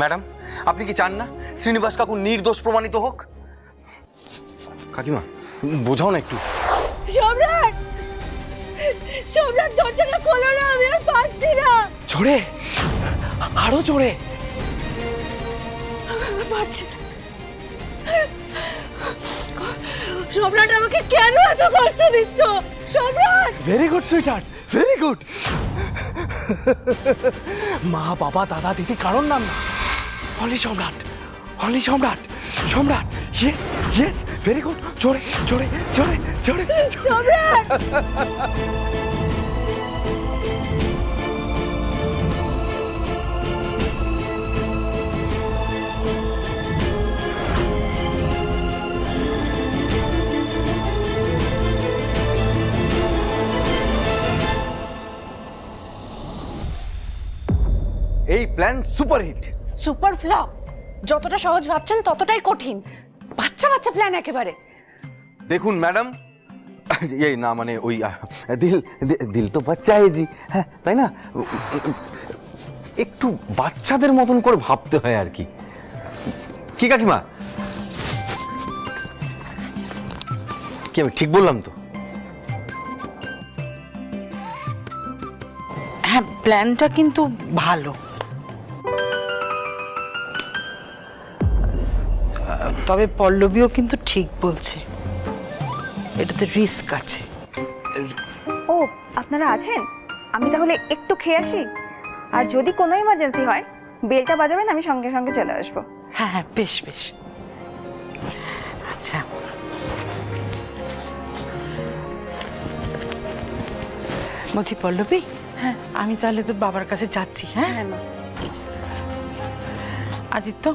Madam, আপনি কি চান না শ্রীনিবাস কাকু নির্দোষ প্রমাণিত হোক? কাকিমা, বোঝাও না একটু। সম্রাট, সম্রাট দরজাটা খোলো না, আমি আর পারছি না। জোরে, আরো জোরে। পারছি না। সম্রাট, আমাকে কেন এত কষ্ট দিচ্ছ? সম্রাট! Very good sweetheart, very good. মা বাবা দাদা দিদি কারণ নাম না, অনলি সম্রাট, অনলি সম্রাট, সম্রাট। Yes yes, very good. জোরে জোরে জোরে জোরে। সম্রাট! এই প্ল্যান সুপারহিট। Super flop. যতটা সহজ ভাবছেন ততটাই কঠিন। বাচ্চা বাচ্চা প্ল্যান একেবারে। দেখুন ম্যাডাম, এই না মানে ওই দিল দিল তো বাচ্চা জি, হ্যাঁ তাই না? একটু বাচ্চাদের মতন করে ভাবতে হয় আর কি। কি কাকিমা, কি আমি ঠিক বললাম তো? হ্যাঁ, প্ল্যানটা কিন্তু ভালো, তবে পল্লবীও কিন্তু ঠিক বলছে, এটাতে রিস্ক আছে। ও, আপনারা আছেন? আমি তাহলে একটু খেয়ে আসি, আর যদি কোনো ইমার্জেন্সি হয় বেলটা বাজাবেন, আমি সঙ্গে সঙ্গে চলে আসবো। হ্যাঁ হ্যাঁ, বেশ বেশ। আচ্ছা, বলছি পল্লবী, হ্যাঁ। আমি তাহলে তোর বাবার কাছে যাচ্ছি। হ্যাঁ হ্যাঁ মা। আদিত্য,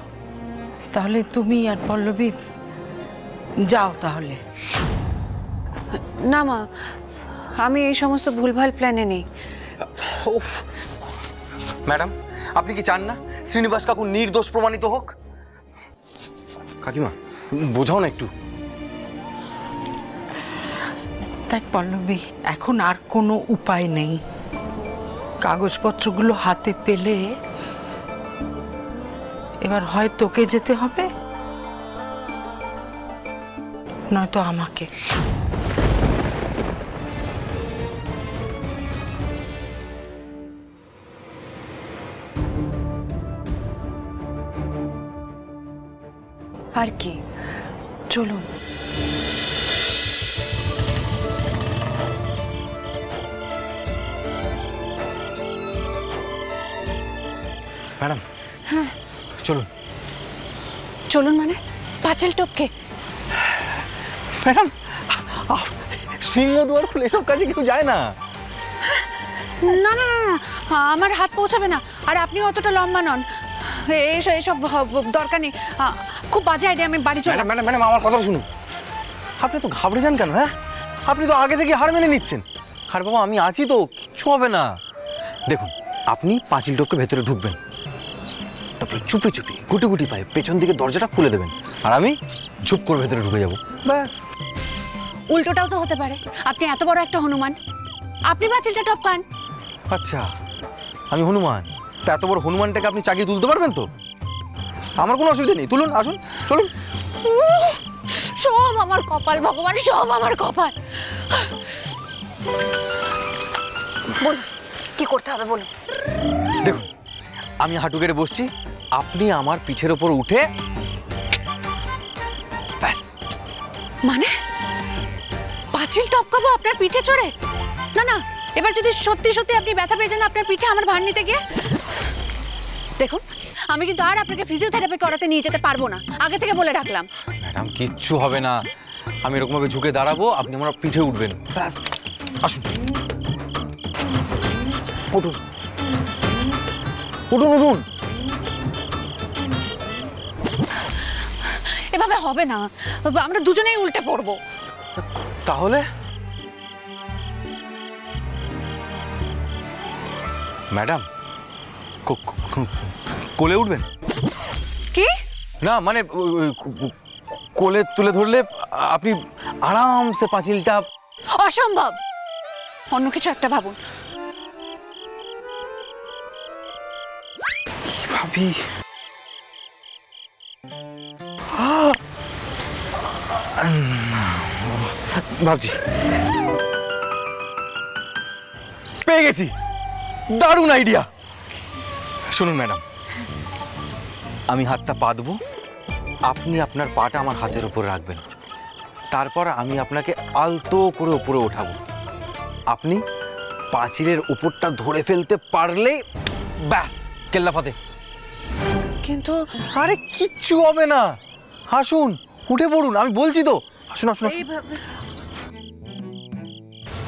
তাহলে তুমি আর পল্লবী যাও তাহলে। না মা, আমি এই সমস্ত ভুলভাল প্ল্যানে নেই। উফ, ম্যাডাম, আপনি কি চান না শ্রীনিবাস কাকু নির্দোষ প্রমাণিত হোক? কাকিমা, বোঝাও না একটু। দেখ পল্লবী, এখন আর কোনো উপায় নেই। কাগজপত্রগুলো হাতে পেলে এবার হয় তোকে যেতে হবে, নয়তো আমাকে। আর কি, চলুন। ম্যাডাম, হ্যাঁ চলুন। চলুন মানে? পাঁচিল টপকে? ম্যাডাম, সিংহদুয়ার খুলে এসব কাজে কেউ যায় না। না না না না, আমার হাত পৌঁছাবে না। আর আপনি অতটা লম্বা নন, এসব এসব দরকার নেই। খুব বাজে আইডিয়া, আমি বাড়ি চলে। ম্যাডাম ম্যাডাম ম্যাডাম, আমার কথা শুনুন। আপনি তো ঘাবড়ে যান কেন? হ্যাঁ, আপনি তো আগে থেকে হার মেনে নিচ্ছেন। আর বাবা, আমি আছি তো, কিচ্ছু হবে না। দেখুন, আপনি পাঁচিল টপকে ভেতরে ঢুকবেন, তারপরে চুপি চুপি গুটি গুটি পায়ে পেছন দিকে দরজাটা খুলে দেবেন, আর আমি ঝুপ করে ভেতরে ঢুকে যাব, ব্যাস। উল্টোটাও তো হতে পারে। আপনি এত বড় একটা হনুমান, আপনি পাঁচিলটা টপকান। আচ্ছা, আমি হনুমান? তা এত বড় হনুমানটাকে আপনি চাগিয়ে তুলতে পারবেন তো? আমার কোনো অসুবিধা নেই, তুলুন, আসুন, চলুন। সব আমার কপাল ভগবান, সব আমার কপাল। বলুন কি করতে হবে, বলুন। দেখুন, আমি হাঁটু গেড়ে বসছি, আপনি আমার পিঠের ওপর উঠে ব্যাস। মানে পাঁচিল টপকাবো আপনার পিঠে চড়ে? না না, এবার যদি সত্যি সত্যি আপনি ব্যথা পেয়ে যান আপনার পিঠে আমার ভার নিতে গিয়ে, দেখুন আমি কিন্তু আর আপনাকে ফিজিওথেরাপি করাতে নিয়ে যেতে পারবো না, আগে থেকে বলে রাখলাম। ম্যাডাম, কিচ্ছু হবে না। আমি এরকমভাবে ঝুঁকে দাঁড়াবো, আপনি আমার পিঠে উঠবেন, ব্যাস। আসুন, উঠুন উঠুন উঠুন। এভাবে হবে না, আমরা দুজনেই উল্টে পড়বো। তাহলে ম্যাডাম, কোলে উঠবেন? কি? না মানে কোলে তুলে ধরলে আপনি আরামসে পাঁচিলটা। অসম্ভব, অন্য কিছু একটা ভাবুন। ভাবি, ভাবছি পেয়ে গেছি, দারুণ আইডিয়া। শুনুন ম্যাডাম, আমি হাতটা পাতবো, আপনি আপনার পাটা আমার হাতের উপরে রাখবেন, তারপর আমি আপনাকে আলতো করে উপরে ওঠাবো। আপনি পাঁচিলের উপরটা ধরে ফেলতে পারলে ব্যাস কেল্লা ফাতে। কিন্তু আরে কিচ্ছু হবে না, হাসুন, উঠে পড়ুন, আমি বলছি তো। আসুন আসুন আসুন। এইভাবে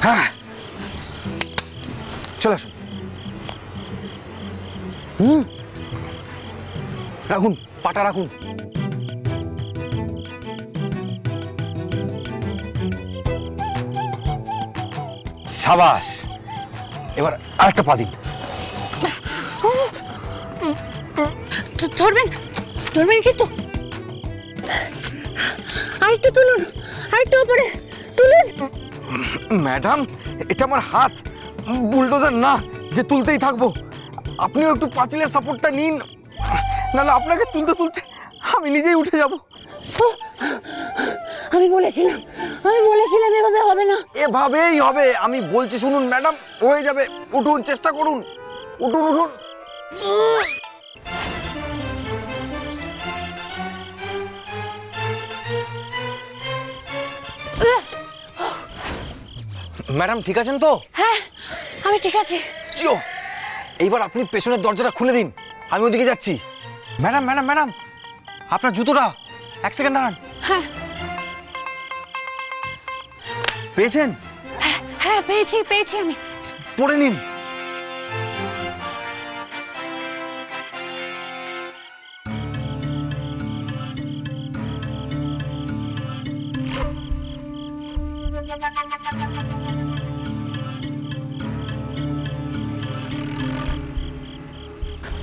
হ্যাঁ, চলে আসুন। রাখুন, পাটা রাখুন। সাবাস, এবার আরেকটা পা দিন। ধরবেন, ধরবেন কিন্তু। আরেকটু তুলুন, আরেকটু উপরে তুলুন। ম্যাডাম, এটা আমার হাত, বুলডোজার না যে তুলতেই থাকবো। আপনিও একটু পাঁচিলের সাপোর্টটা নিন, নাহলে আপনাকে তুলতে তুলতে আমি নিজেই উঠে যাব। আমি বলেছিলাম এভাবে হবে না। এভাবেই হবে, আমি বলছি শুনুন ম্যাডাম, হয়ে যাবে। উঠুন, চেষ্টা করুন, উঠুন উঠুন। ম্যাডাম ঠিক আছেন তো? হ্যাঁ, আমি ঠিক আছি। চিও, এইবার আপনি পেছনের দরজাটা খুলে দিন, আমি ওদিকে যাচ্ছি। ম্যাডাম ম্যাডাম ম্যাডাম, আপনার জুতোটা, এক সেকেন্ড দাঁড়ান। হ্যাঁ পেয়েছেন? হ্যাঁ, পেয়েছি আমি। পরে নিন।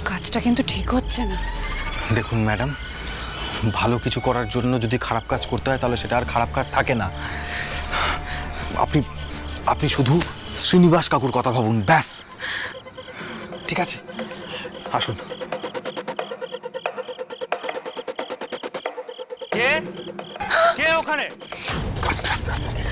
কাজটা কিন্তু ঠিক হচ্ছে না। দেখুন ম্যাডাম, ভালো কিছু করার জন্য যদি খারাপ কাজ করতে হয় তাহলে সেটা আর খারাপ কাজ থাকে না। আপনি আপনি শুধু শ্রীনিবাস কাকুর কথা ভাবুন, ব্যাস। ঠিক আছে, আসুন। কে কে ওখানে? আস্তে আস্তে আস্তে আস্তে।